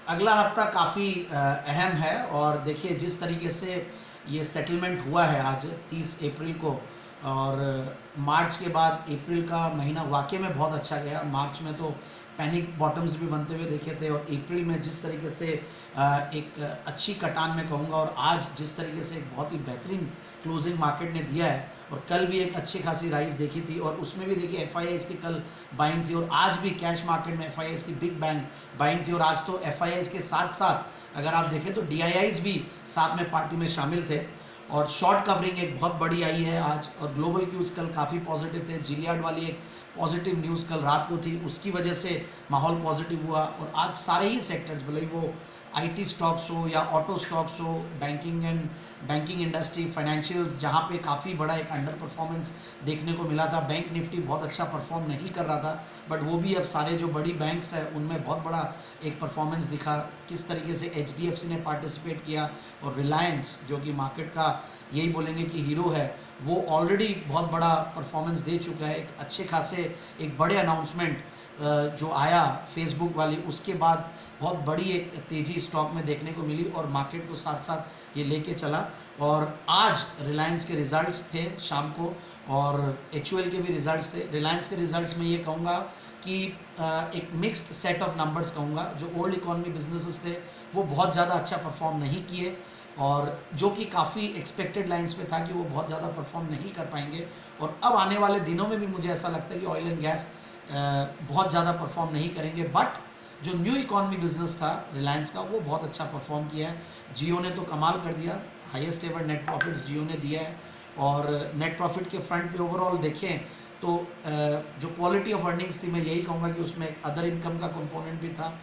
अगला हफ्ता काफ़ी अहम है और देखिए जिस तरीके से ये सेटलमेंट हुआ है आज 30 अप्रैल को, और मार्च के बाद अप्रैल का महीना वाकई में बहुत अच्छा गया। मार्च में तो पैनिक बॉटम्स भी बनते हुए देखे थे, और अप्रैल में जिस तरीके से एक अच्छी कटान में कहूँगा, और आज जिस तरीके से एक बहुत ही बेहतरीन क्लोजिंग मार्केट ने दिया है, और कल भी एक अच्छी खासी राइज देखी थी, और उसमें भी देखिए एफ की कल बाइंग थी, और आज भी कैश मार्केट में एफ की बिग बैंग बाइंग थी। और आज तो एफ के साथ साथ अगर आप देखें तो डी भी साथ में पार्टी में शामिल थे, और शॉर्ट कवरिंग एक बहुत बड़ी आई है आज। और ग्लोबल क्यूज कल काफ़ी पॉजिटिव थे, जिलियार्ड वाली एक पॉजिटिव न्यूज़ कल रात को थी, उसकी वजह से माहौल पॉजिटिव हुआ। और आज सारे ही सेक्टर्स, भले ही वो आईटी स्टॉक्स हो या ऑटो स्टॉक्स हो, बैंकिंग इंडस्ट्री, फाइनेंशियल्स, जहाँ पे काफ़ी बड़ा एक अंडर परफॉर्मेंस देखने को मिला था। बैंक निफ्टी बहुत अच्छा परफॉर्म नहीं कर रहा था, बट वो भी अब सारे जो बड़ी बैंक्स हैं उनमें बहुत बड़ा एक परफॉर्मेंस दिखा। किस तरीके से HDFC ने पार्टिसिपेट किया, और रिलायंस जो कि मार्केट का यही बोलेंगे कि हीरो है, वो ऑलरेडी बहुत बड़ा परफॉर्मेंस दे चुका है। एक अच्छे खासे एक बड़े अनाउंसमेंट जो आया फेसबुक वाली, उसके बाद बहुत बड़ी एक तेज़ी स्टॉक में देखने को मिली, और मार्केट को साथ साथ ये लेके चला। और आज रिलायंस के रिजल्ट्स थे शाम को, और HUL के भी रिजल्ट्स थे। रिलायंस के रिजल्ट्स में ये कहूँगा कि एक मिक्स्ड सेट ऑफ नंबर्स कहूँगा। जो ओल्ड इकॉनमी बिजनेसेस थे वो बहुत ज़्यादा अच्छा परफॉर्म नहीं किए, और जो कि काफ़ी एक्सपेक्टेड लाइंस पे था कि वो बहुत ज़्यादा परफॉर्म नहीं कर पाएंगे। और अब आने वाले दिनों में भी मुझे ऐसा लगता है कि ऑयल एंड गैस बहुत ज़्यादा परफॉर्म नहीं करेंगे, बट जो न्यू इकॉनमी बिजनेस था रिलायंस का, वो बहुत अच्छा परफॉर्म किया है। जियो ने तो कमाल कर दिया, हाईएस्ट एवर नेट प्रॉफिट्स जियो ने दिया है। और नेट प्रॉफिट के फ्रंट पे ओवरऑल देखें तो जो क्वालिटी ऑफ अर्निंग्स थी, मैं यही कहूँगा कि उसमें अदर इनकम का कंपोनेंट भी था।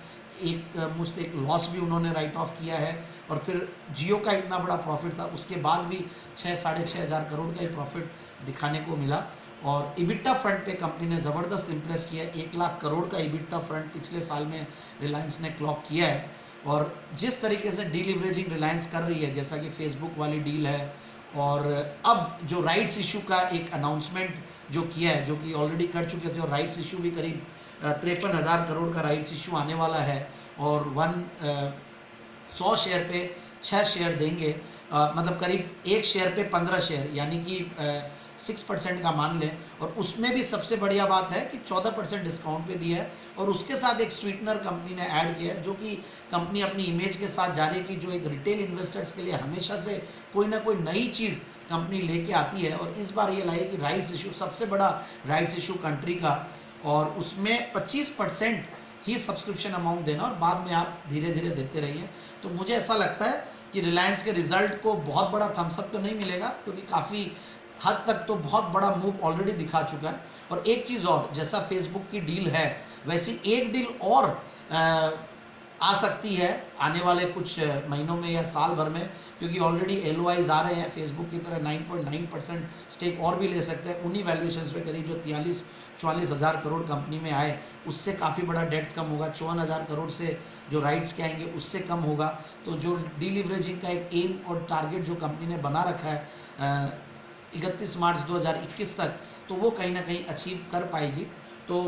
एक मुझसे एक लॉस भी उन्होंने राइट ऑफ किया है, और फिर जियो का इतना बड़ा प्रॉफिट था, उसके बाद भी 6-6.5 हज़ार करोड़ का ही प्रॉफिट दिखाने को मिला। और इबिट्टा फ्रंट पे कंपनी ने ज़बरदस्त इंप्रेस किया है। 1 लाख करोड़ का इबिट्टा फ्रंट पिछले साल में रिलायंस ने क्लॉक किया है। और जिस तरीके से डीलिवरेजिंग रिलायंस कर रही है, जैसा कि फेसबुक वाली डील है, और अब जो राइट्स इशू का एक अनाउंसमेंट जो किया है, जो कि ऑलरेडी कर चुके थे, और राइट्स इशू भी करीब 53,000 करोड़ का राइट्स इशू आने वाला है, और 100 शेयर पे 6 शेयर देंगे, मतलब करीब 1 शेयर पे 15 शेयर, यानी कि 6% का मान लें। और उसमें भी सबसे बढ़िया बात है कि 14% डिस्काउंट पे दिया है, और उसके साथ एक स्वीटनर कंपनी ने ऐड किया है, जो कि कंपनी अपनी इमेज के साथ जा रही है कि जो एक रिटेल इन्वेस्टर्स के लिए हमेशा से कोई ना कोई नई चीज़ कंपनी लेके आती है। और इस बार ये लाई कि राइट्स इशू, सबसे बड़ा राइट्स इशू कंट्री का, और उसमें 25% ही सब्सक्रिप्शन अमाउंट देना, और बाद में आप धीरे धीरे देते रहिए। तो मुझे ऐसा लगता है कि रिलायंस के रिजल्ट को बहुत बड़ा थम्सअप तो नहीं मिलेगा, क्योंकि काफ़ी हद तक तो बहुत बड़ा मूव ऑलरेडी दिखा चुका है। और एक चीज़ और, जैसा फेसबुक की डील है, वैसी एक डील और आ सकती है आने वाले कुछ महीनों में या साल भर में, क्योंकि ऑलरेडी LOIs आ रहे हैं। फेसबुक की तरह 9.9% स्टेक और भी ले सकते हैं उन्हीं वैल्यूएशंस पे, करीब जो 43-44 हज़ार करोड़ कंपनी में आए, उससे काफ़ी बड़ा डेट्स कम होगा। 54 हज़ार करोड़ से जो राइट्स के आएंगे उससे कम होगा। तो जो डीलिवरेजिंग का एक एम और टारगेट जो कंपनी ने बना रखा है 31 मार्च 2021 तक, तो वो कहीं ना कहीं अचीव कर पाएगी। तो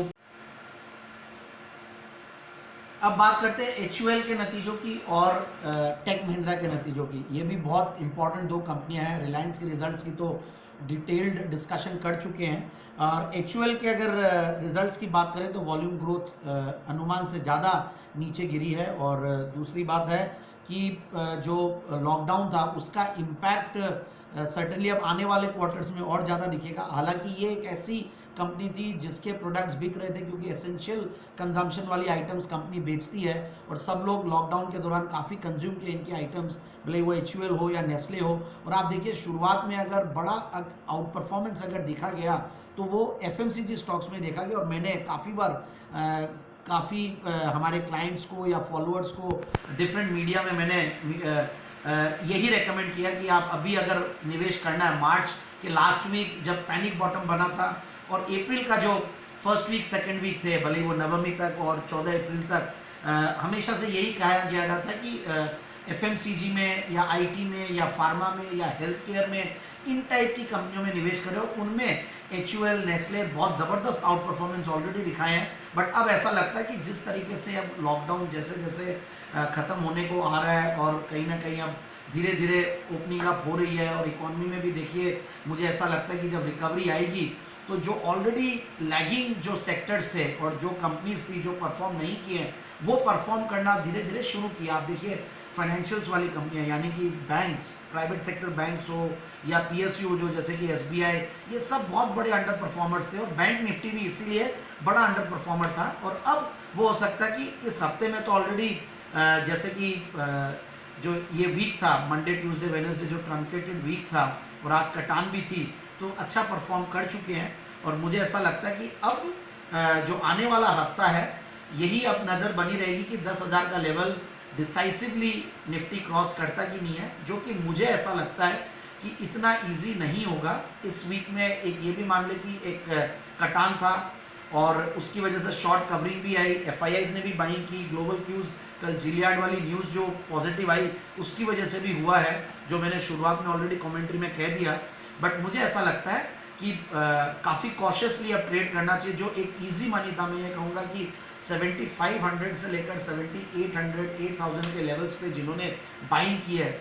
अब बात करते हैं HUL के नतीजों की और टेक महिंद्रा के नतीजों की। ये भी बहुत इंपॉर्टेंट दो कंपनियां हैं। रिलायंस के रिजल्ट्स की तो डिटेल्ड डिस्कशन कर चुके हैं, और HUL के अगर रिजल्ट्स की बात करें तो वॉल्यूम ग्रोथ अनुमान से ज़्यादा नीचे गिरी है। और दूसरी बात है कि जो लॉकडाउन था उसका इम्पैक्ट सर्टेनली अब आने वाले क्वार्टर्स में और ज़्यादा दिखेगा। हालांकि ये एक ऐसी कंपनी थी जिसके प्रोडक्ट्स बिक रहे थे, क्योंकि एसेंशियल कंजम्पशन वाली आइटम्स कंपनी बेचती है, और सब लोग लॉकडाउन के दौरान काफ़ी कंज्यूम किए इनकी आइटम्स, भले वो HUL हो या नेस्ले हो। और आप देखिए शुरुआत में अगर बड़ा आउट परफॉर्मेंस अगर देखा गया तो वो FMCG स्टॉक्स में देखा गया। और मैंने काफ़ी बार काफ़ी हमारे क्लाइंट्स को या फॉलोअर्स को डिफरेंट मीडिया में मैंने यही रेकमेंड किया कि आप अभी अगर निवेश करना है, मार्च के लास्ट वीक जब पैनिक बॉटम बना था, और अप्रैल का जो फर्स्ट वीक सेकेंड वीक थे, भले वो नवमी तक और 14 अप्रैल तक, हमेशा से यही कहा गया था कि FMCG में या IT में या फार्मा में या हेल्थ केयर में, इन टाइप की कंपनियों में निवेश करें। उनमें HUL, नेस्ले बहुत ज़बरदस्त आउट परफॉर्मेंस ऑलरेडी दिखाए हैं। बट अब ऐसा लगता है कि जिस तरीके से अब लॉकडाउन जैसे जैसे ख़त्म होने को आ रहा है और कहीं ना कहीं अब धीरे धीरे ओपनिंग अप हो रही है और इकोनॉमी में भी देखिए मुझे ऐसा लगता है कि जब रिकवरी आएगी तो जो ऑलरेडी लैगिंग जो सेक्टर्स थे और जो कंपनीज थी जो परफॉर्म नहीं किए वो परफॉर्म करना धीरे धीरे शुरू किया। आप देखिए फाइनेंशियल्स वाली कंपनियां यानी कि बैंक्स, प्राइवेट सेक्टर बैंक्स हो या पीएसयू जो जैसे कि एसबीआई, ये सब बहुत बड़े अंडर परफॉर्मर्स थे और बैंक निफ्टी भी इसीलिए बड़ा अंडर परफॉर्मर था। और अब वो हो सकता है कि इस हफ्ते में तो ऑलरेडी जैसे कि जो ये वीक था मंडे ट्यूसडे वेडनेसडे जो ट्रंकेटेड वीक था और आज कटान भी थी तो अच्छा परफॉर्म कर चुके हैं। और मुझे ऐसा लगता है कि अब जो आने वाला हफ्ता है यही अब नज़र बनी रहेगी कि 10,000 का लेवल डिसाइसिवली निफ्टी क्रॉस करता कि नहीं है, जो कि मुझे ऐसा लगता है कि इतना इजी नहीं होगा। इस वीक में एक ये भी मान ले कि एक कटान था और उसकी वजह से शॉर्ट कवरिंग भी आई, एफआईआईज ने भी बाइंग की, ग्लोबल क्यूज कल जिलियार्ड वाली न्यूज़ जो पॉजिटिव आई उसकी वजह से भी हुआ है, जो मैंने शुरुआत में ऑलरेडी कमेंट्री में कह दिया। बट मुझे ऐसा लगता है कि काफ़ी कॉशियसली अब ट्रेड करना चाहिए। जो एक इजी मनी था, मैं ये कहूँगा कि 7500 से लेकर 7800 8000 के लेवल्स पे जिन्होंने बाइंग की है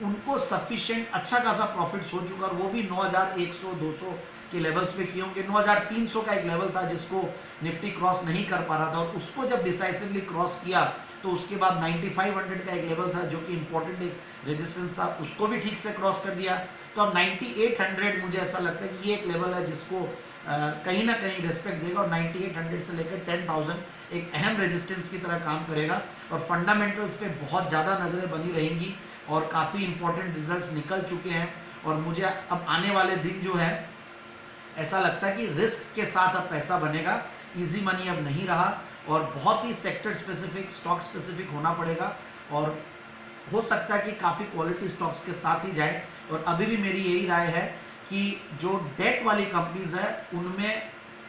उनको सफिशिएंट अच्छा खासा प्रॉफिट्स हो चुका और वो भी 9100 200 के लेवल्स पे किए होंगे। 9300 का एक लेवल था जिसको निफ्टी क्रॉस नहीं कर पा रहा था और उसको जब डिसाइसिवली क्रॉस किया तो उसके बाद 9500 का एक लेवल था जो कि इंपॉर्टेंट एक रेजिस्टेंस था, उसको भी ठीक से क्रॉस कर दिया। तो अब 9800 मुझे ऐसा लगता है कि ये एक लेवल है जिसको कहीं ना कहीं रिस्पेक्ट देगा और 9800 से लेकर 10,000 एक अहम रेजिस्टेंस की तरह काम करेगा और फंडामेंटल्स पे बहुत ज़्यादा नज़रें बनी रहेंगी और काफ़ी इंपॉर्टेंट रिजल्ट्स निकल चुके हैं। और मुझे अब आने वाले दिन जो है ऐसा लगता है कि रिस्क के साथ अब पैसा बनेगा, इजी मनी अब नहीं रहा और बहुत ही सेक्टर स्पेसिफिक स्टॉक स्पेसिफिक होना पड़ेगा और हो सकता है कि काफ़ी क्वालिटी स्टॉक्स के साथ ही जाए। और अभी भी मेरी यही राय है कि जो डेट वाली कंपनीज है उनमें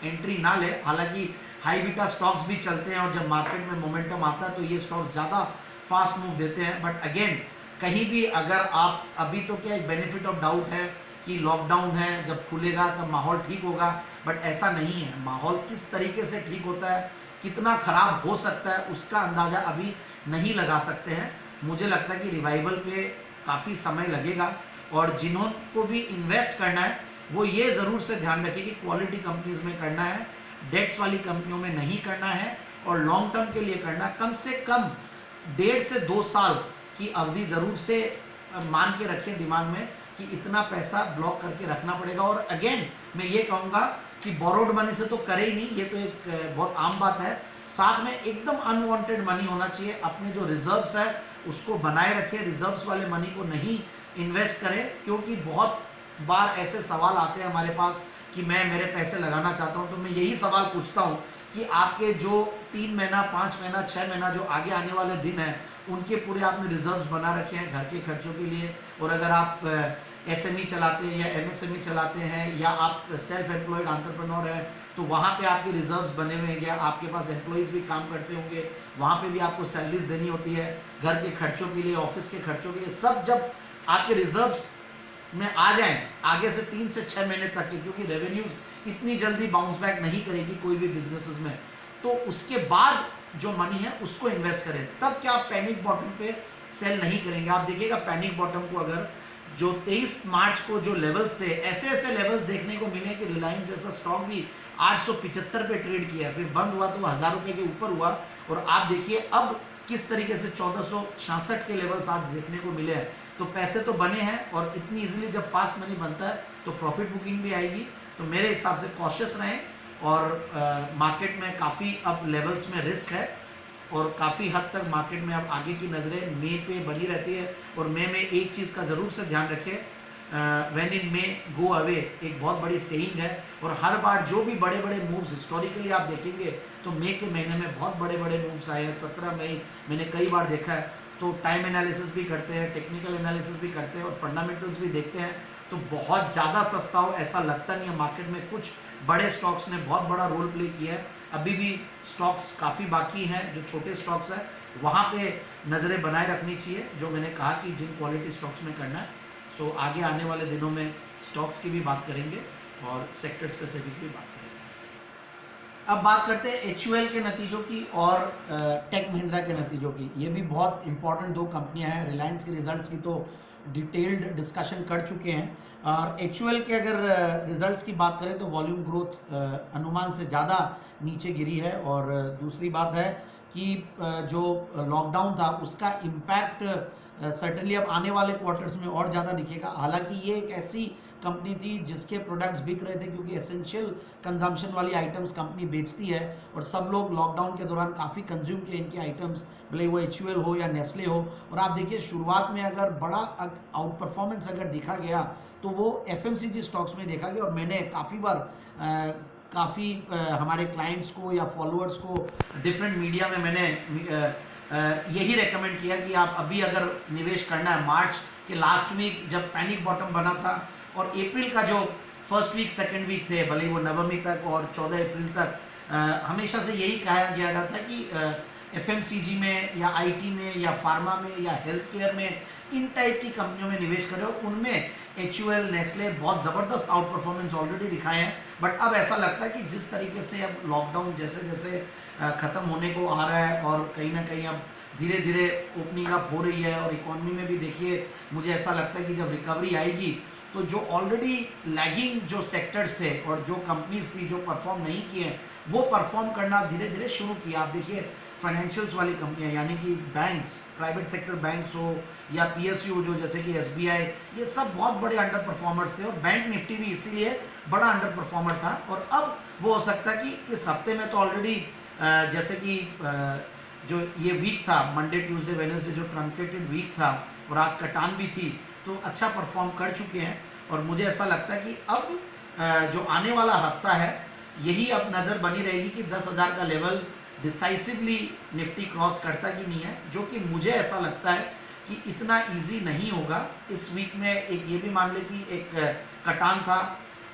एंट्री ना ले। हालांकि हाई बीटा स्टॉक्स भी चलते हैं और जब मार्केट में मोमेंटम आता है तो ये स्टॉक्स ज़्यादा फास्ट मूव देते हैं। बट अगेन कहीं भी अगर आप अभी तो क्या एक बेनिफिट ऑफ डाउट है कि लॉकडाउन है, जब खुलेगा तब माहौल ठीक होगा, बट ऐसा नहीं है। माहौल किस तरीके से ठीक होता है, कितना खराब हो सकता है उसका अंदाज़ा अभी नहीं लगा सकते हैं। मुझे लगता है कि रिवाइवल पे काफ़ी समय लगेगा और जिन्होंने भी इन्वेस्ट करना है वो ये ज़रूर से ध्यान रखें कि क्वालिटी कंपनीज में करना है, डेट्स वाली कंपनियों में नहीं करना है और लॉन्ग टर्म के लिए करना। कम से कम 1.5 से 2 साल की अवधि ज़रूर से मान के रखें दिमाग में कि इतना पैसा ब्लॉक करके रखना पड़ेगा। और अगेन मैं ये कहूँगा कि बोरोड मनी से तो करे ही नहीं, ये तो एक बहुत आम बात है। साथ में एकदम अनवांटेड मनी होना चाहिए। अपने जो रिजर्व्स है उसको बनाए रखें, रिजर्व्स वाले मनी को नहीं इन्वेस्ट करें, क्योंकि बहुत बार ऐसे सवाल आते हैं हमारे पास कि मैं मेरे पैसे लगाना चाहता हूं। तो मैं यही सवाल पूछता हूं कि आपके जो 3 महीना 5 महीना 6 महीना जो आगे आने वाले दिन हैं उनके पूरे आपने रिजर्व्स बना रखे हैं घर के खर्चों के लिए। और अगर आप एसएमई चलाते हैं या एमएसएमई चलाते हैं या आप सेल्फ एम्प्लॉयड एंटरप्रेन्योर हैं तो वहाँ पे आपके रिजर्व्स बने हुए हैं, या आपके पास एम्प्लॉयज़ भी काम करते होंगे, वहाँ पे भी आपको सैलरीज देनी होती है घर के खर्चों के लिए, ऑफिस के खर्चों के लिए। सब जब आपके रिजर्व्स में आ जाएं आगे से 3 से 6 महीने तक के, क्योंकि रेवेन्यूज इतनी जल्दी बाउंस बैक नहीं करेगी कोई भी बिजनेसेस में, तो उसके बाद जो मनी है उसको इन्वेस्ट करें। तब क्या आप पैनिक बॉटम पे सेल नहीं करेंगे। आप देखिएगा पैनिक बॉटम को अगर जो 23 मार्च को जो लेवल्स थे, ऐसे ऐसे लेवल्स देखने को मिले कि रिलायंस जैसा स्टॉक भी 875 पे ट्रेड किया, फिर बंद हुआ तो 1000 रुपए के ऊपर हुआ। और आप देखिए अब किस तरीके से 1466 के लेवल्स आज देखने को मिले हैं। तो पैसे तो बने हैं और इतनी इजीली जब फास्ट मनी बनता है तो प्रॉफिट बुकिंग भी आएगी। तो मेरे हिसाब से कॉशियस रहें और मार्केट में काफ़ी अब लेवल्स में रिस्क है और काफ़ी हद तक मार्केट में अब आगे की नज़रें मई पे बनी रहती है। और मई में एक चीज़ का ज़रूर से ध्यान रखें, when in may go away एक बहुत बड़ी सेइंग है। और हर बार जो भी बड़े बड़े मूव्स हिस्टोरिकली आप देखेंगे तो मई के महीने में बहुत बड़े बड़े मूव्स आए हैं। 17 मई मैंने कई बार देखा है। तो टाइम एनालिसिस भी करते हैं, टेक्निकल एनालिसिस भी करते हैं और फंडामेंटल्स भी देखते हैं। तो बहुत ज़्यादा सस्ता हो ऐसा लगता नहीं है मार्केट में। कुछ बड़े स्टॉक्स ने बहुत बड़ा रोल प्ले किया है, अभी भी स्टॉक्स काफ़ी बाकी हैं। जो छोटे स्टॉक्स हैं वहाँ पे नज़रें बनाए रखनी चाहिए, जो मैंने कहा कि जिन क्वालिटी स्टॉक्स में करना है। सो आगे आने वाले दिनों में स्टॉक्स की भी बात करेंगे और सेक्टर स्पेसिफिक भी बात करेंगे। अब बात करते हैं HUL के नतीजों की और टेक महिंद्रा के नतीजों की। ये भी बहुत इंपॉर्टेंट दो कंपनियां हैं। रिलायंस के रिजल्ट्स की तो डिटेल्ड डिस्कशन कर चुके हैं, और HUL के अगर रिजल्ट्स की बात करें तो वॉल्यूम ग्रोथ अनुमान से ज़्यादा नीचे गिरी है। और दूसरी बात है कि जो लॉकडाउन था उसका इम्पैक्ट सर्टेनली अब आने वाले क्वार्टर्स में और ज़्यादा दिखेगा। हालांकि ये एक ऐसी कंपनी थी जिसके प्रोडक्ट्स बिक रहे थे, क्योंकि एसेंशियल कंजम्पशन वाली आइटम्स कंपनी बेचती है, और सब लोग लॉकडाउन के दौरान काफ़ी कंज्यूम किए इनकी आइटम्स, भले वो HUL हो या नेस्ले हो। और आप देखिए शुरुआत में अगर बड़ा आउट परफॉर्मेंस अगर दिखा गया तो वो FMCG स्टॉक्स में देखा गया। और मैंने काफ़ी बार काफ़ी हमारे क्लाइंट्स को या फॉलोअर्स को डिफरेंट मीडिया में मैंने यही रेकमेंड किया कि आप अभी अगर निवेश करना है, मार्च के लास्ट वीक जब पैनिक बॉटम बना था, और अप्रैल का जो फर्स्ट वीक सेकंड वीक थे, भले वो नवमी तक और 14 अप्रैल तक, हमेशा से यही कहा गया था कि FMCG में या IT में या फार्मा में या हेल्थ केयर में इन टाइप की कंपनियों में निवेश करो। उनमें HUL, नेस्ले बहुत ज़बरदस्त आउट परफॉर्मेंस ऑलरेडी दिखाए हैं। बट अब ऐसा लगता है कि जिस तरीके से अब लॉकडाउन जैसे जैसे ख़त्म होने को आ रहा है, और कहीं ना कहीं अब धीरे धीरे ओपनिंग अप हो रही है, और इकोनॉमी में भी देखिए मुझे ऐसा लगता है कि जब रिकवरी आएगी तो जो ऑलरेडी लैगिंग जो सेक्टर्स थे और जो कंपनीज थी जो परफॉर्म नहीं किए हैं, वो परफॉर्म करना धीरे धीरे शुरू किया। आप देखिए फाइनेंशियल्स वाली कंपनियां, यानी कि बैंक्स, प्राइवेट सेक्टर बैंक्स हो या PSU जो जैसे कि SBI, ये सब बहुत बड़े अंडर परफॉर्मर्स थे, और बैंक निफ्टी भी इसीलिए बड़ा अंडर परफॉर्मर था। और अब वो हो सकता है कि इस हफ्ते में तो ऑलरेडी जैसे कि जो ये वीक था, मंडे ट्यूसडे वेडनेसडे, जो ट्रंकेटेड वीक था और आज कटान भी थी, तो अच्छा परफॉर्म कर चुके हैं। और मुझे ऐसा लगता है कि अब जो आने वाला हफ्ता है, यही अब नज़र बनी रहेगी कि 10,000 का लेवल डिसाइसिवली निफ्टी क्रॉस करता कि नहीं है, जो कि मुझे ऐसा लगता है कि इतना इजी नहीं होगा। इस वीक में एक ये भी मान ले कि एक कटान था,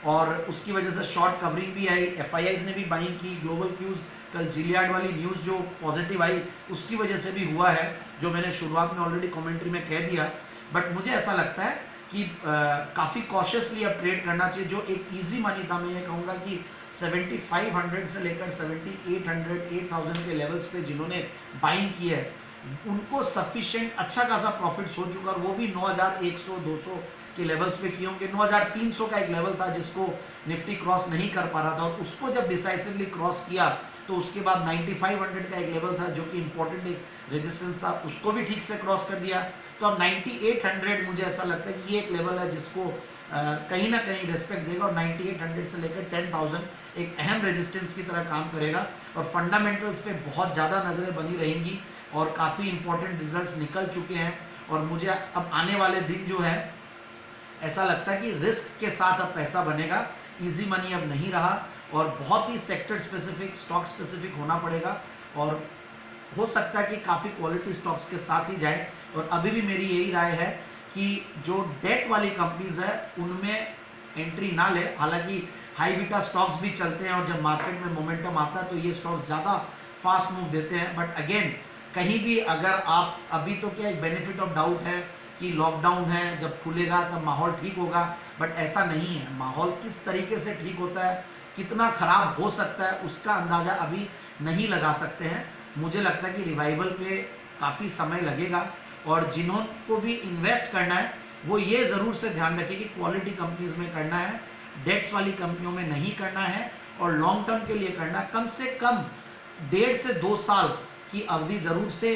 और उसकी वजह से शॉर्ट कवरिंग भी आई, FIIs ने भी बाइंग की, ग्लोबल क्यूज कल जिलियार्ड वाली न्यूज़ जो पॉजिटिव आई उसकी वजह से भी हुआ है, जो मैंने शुरुआत में ऑलरेडी कमेंट्री में कह दिया। बट मुझे ऐसा लगता है कि काफ़ी कॉशियसली अब ट्रेड करना चाहिए। जो एक इजी मनी था, मैं ये कहूँगा कि 7500 से लेकर 7800 8000 के लेवल्स पे जिन्होंने बाइंग की है, उनको सफिशिएंट अच्छा खासा प्रॉफिट हो चुका, और वो भी 9100 200 के लेवल्स पे किए होंगे। 9300 का एक लेवल था जिसको निफ्टी क्रॉस नहीं कर पा रहा था, और उसको जब डिसाइसिवली क्रॉस किया तो उसके बाद 9500 का एक लेवल था जो कि इंपॉर्टेंट एक रेजिस्टेंस था, उसको भी ठीक से क्रॉस कर दिया। तो अब 9800 मुझे ऐसा लगता है कि ये एक लेवल है जिसको कहीं ना कहीं रिस्पेक्ट देगा, और 9800 से लेकर 10,000 एक अहम रेजिस्टेंस की तरह काम करेगा। और फंडामेंटल्स पे बहुत ज़्यादा नज़रें बनी रहेंगी, और काफ़ी इंपॉर्टेंट रिजल्ट्स निकल चुके हैं। और मुझे अब आने वाले दिन जो है ऐसा लगता है कि रिस्क के साथ अब पैसा बनेगा, इजी मनी अब नहीं रहा, और बहुत ही सेक्टर स्पेसिफिक, स्टॉक स्पेसिफिक होना पड़ेगा। और हो सकता है कि काफ़ी क्वालिटी स्टॉक्स के साथ ही जाए। और अभी भी मेरी यही राय है कि जो डेट वाली कंपनीज है उनमें एंट्री ना ले। हालांकि हाई बीटा स्टॉक्स भी चलते हैं, और जब मार्केट में मोमेंटम आता है तो ये स्टॉक्स ज़्यादा फास्ट मूव देते हैं। बट अगेन, कहीं भी अगर आप अभी, तो क्या एक बेनिफिट ऑफ डाउट है कि लॉकडाउन है, जब खुलेगा तब माहौल ठीक होगा, बट ऐसा नहीं है। माहौल किस तरीके से ठीक होता है, कितना खराब हो सकता है, उसका अंदाज़ा अभी नहीं लगा सकते हैं। मुझे लगता है कि रिवाइवल पे काफ़ी समय लगेगा, और जिन्होंने भी इन्वेस्ट करना है वो ये ज़रूर से ध्यान रखें कि क्वालिटी कंपनीज में करना है, डेट्स वाली कंपनियों में नहीं करना है, और लॉन्ग टर्म के लिए करना। कम से कम 1.5 से 2 साल की अवधि ज़रूर से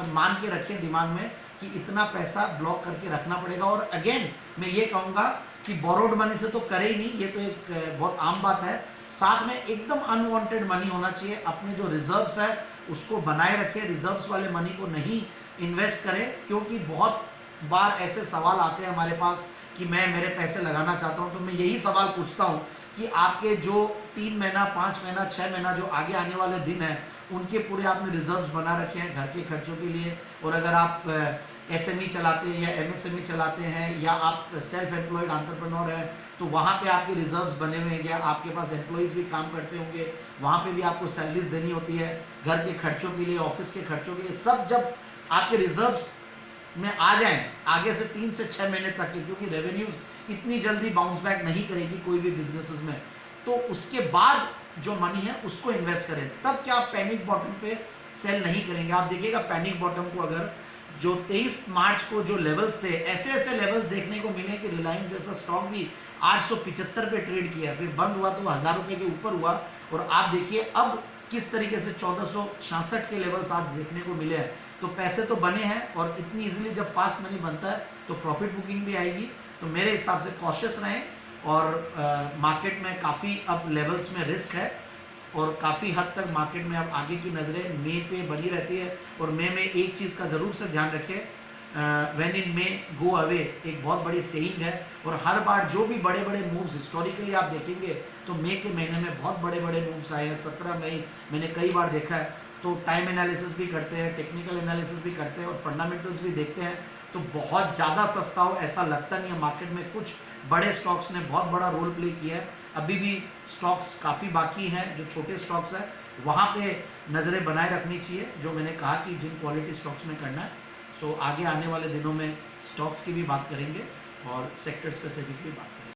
मान के रखें दिमाग में कि इतना पैसा ब्लॉक करके रखना पड़ेगा। और अगेन मैं ये कहूँगा कि बोरोड मनी से तो करे ही नहीं, ये तो एक बहुत आम बात है। साथ में एकदम अनवांटेड मनी होना चाहिए। अपने जो रिजर्व्स है उसको बनाए रखें, रिजर्व्स वाले मनी को नहीं इन्वेस्ट करें, क्योंकि बहुत बार ऐसे सवाल आते हैं हमारे पास कि मैं मेरे पैसे लगाना चाहता हूं। तो मैं यही सवाल पूछता हूं कि आपके जो 3 महीना, 5 महीना, 6 महीना जो आगे आने वाले दिन हैं, उनके पूरे आपने रिजर्व्स बना रखे हैं घर के खर्चों के लिए। और अगर आप SME चलाते हैं या MSME चलाते हैं, या आप सेल्फ एम्प्लॉयड एंटरप्रेन्योर हैं, तो वहाँ पे आपके रिजर्व्स बने हुए हैं, या आपके पास एम्प्लॉयज़ भी काम करते होंगे, वहाँ पे भी आपको सैलरीज देनी होती है घर के खर्चों के लिए, ऑफिस के खर्चों के लिए। सब जब आपके रिजर्व्स में आ जाएं आगे से 3 से 6 महीने तक के, क्योंकि रेवेन्यूज इतनी जल्दी बाउंस बैक नहीं करेगी कोई भी बिजनेसेस में, तो उसके बाद जो मनी है उसको इन्वेस्ट करें, तब क्या आप पैनिक बॉटम पे सेल नहीं करेंगे। आप देखिएगा पैनिक बॉटम को, अगर जो 23 मार्च को जो लेवल्स थे, ऐसे ऐसे लेवल्स देखने को मिले कि रिलायंस जैसा स्टॉक भी 875 पे ट्रेड किया, फिर बंद हुआ तो 1000 रुपए के ऊपर हुआ, और आप देखिए अब किस तरीके से 1466 के लेवल्स आज देखने को मिले हैं। तो पैसे तो बने हैं, और इतनी इजीली जब फास्ट मनी बनता है तो प्रॉफिट बुकिंग भी आएगी। तो मेरे हिसाब से कॉशियस रहें, और मार्केट में काफ़ी अब लेवल्स में रिस्क है, और काफ़ी हद तक मार्केट में अब आगे की नज़रें मई पे बनी रहती है। और मई में एक चीज़ का ज़रूर से ध्यान रखें, when in may go away, एक बहुत बड़ी सेइंग है, और हर बार जो भी बड़े बड़े मूव्स हिस्टोरिकली आप देखेंगे तो मई के महीने में बहुत बड़े बड़े मूव्स आए हैं। 17 मई मैंने कई बार देखा है। तो टाइम एनालिसिस भी करते हैं, टेक्निकल एनालिसिस भी करते हैं, और फंडामेंटल्स भी देखते हैं। तो बहुत ज़्यादा सस्ता हो ऐसा लगता नहीं है मार्केट में। कुछ बड़े स्टॉक्स ने बहुत बड़ा रोल प्ले किया है, अभी भी स्टॉक्स काफ़ी बाकी हैं, जो छोटे स्टॉक्स हैं वहाँ पे नज़रें बनाए रखनी चाहिए, जो मैंने कहा कि जिन क्वालिटी स्टॉक्स में करना है। सो आगे आने वाले दिनों में स्टॉक्स की भी बात करेंगे और सेक्टर स्पेसिफिक भी बात करेंगे।